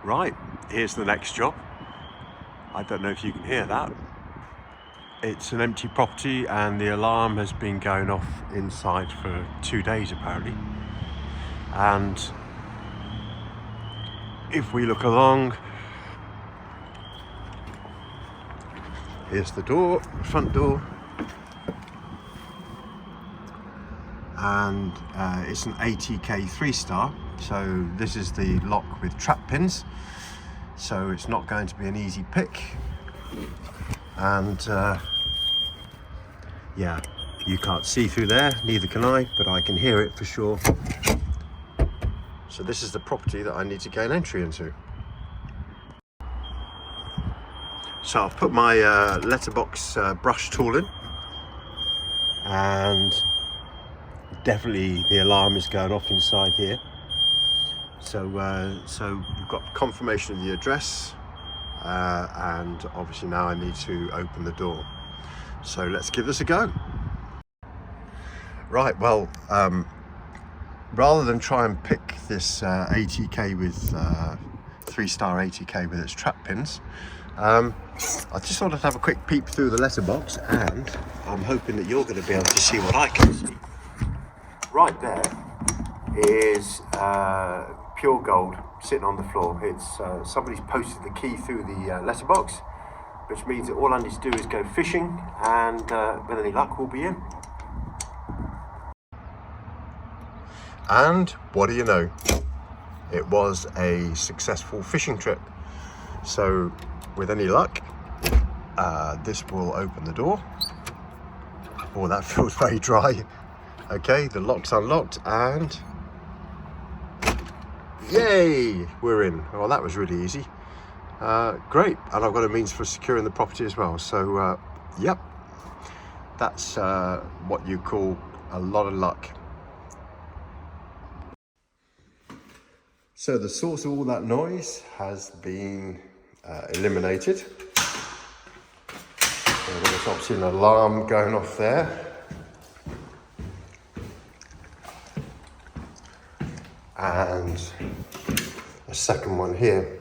Right, here's the next job. I don't know if you can hear that. It's an empty property and the alarm has been going off inside for 2 days apparently. And if we look along, here's the door, the front door. And it's an ATK 3-star. So this is the lock with trap pins. So it's not going to be an easy pick. And yeah, you can't see through there, neither can I, but I can hear it for sure. So this is the property that I need to gain entry into. So I've put my letterbox brush tool in, and definitely the alarm is going off inside here. So we've got confirmation of the address, and obviously now I need to open the door. So let's give this a go. Right, well, rather than try and pick this ATK with 3-star ATK with its trap pins, I just wanted to have a quick peep through the letterbox, and I'm hoping that you're going to be able to see what I can see. Right there is pure gold sitting on the floor. It's somebody's posted the key through the letterbox, which means that all I need to do is go fishing, and with any luck we'll be in. And what do you know? It was a successful fishing trip. So with any luck, this will open the door. Oh, that feels very dry. Okay, the lock's unlocked and yay, we're in. Well, that was really easy. Great, and I've got a means for securing the property as well. So yep, that's what you call a lot of luck. So the source of all that noise has been eliminated. So there's obviously an alarm going off there. And a second one here.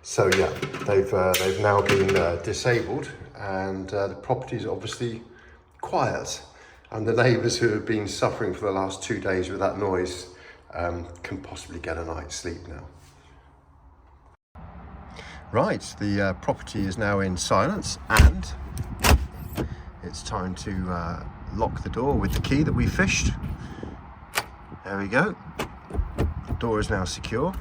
So yeah, they've now been disabled, and the property is obviously quiet, and the neighbours who have been suffering for the last 2 days with that noise can possibly get a night's sleep now. Right, the property is now in silence, and it's time to lock the door with the key that we fished. There we go. The door is now secure,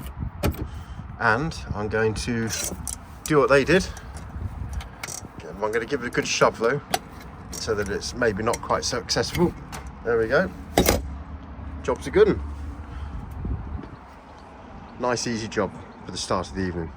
and I'm going to do what they did. I'm going to give it a good shove though, so that it's maybe not quite so accessible. There we go. Job's a good one. Nice easy job for the start of the evening.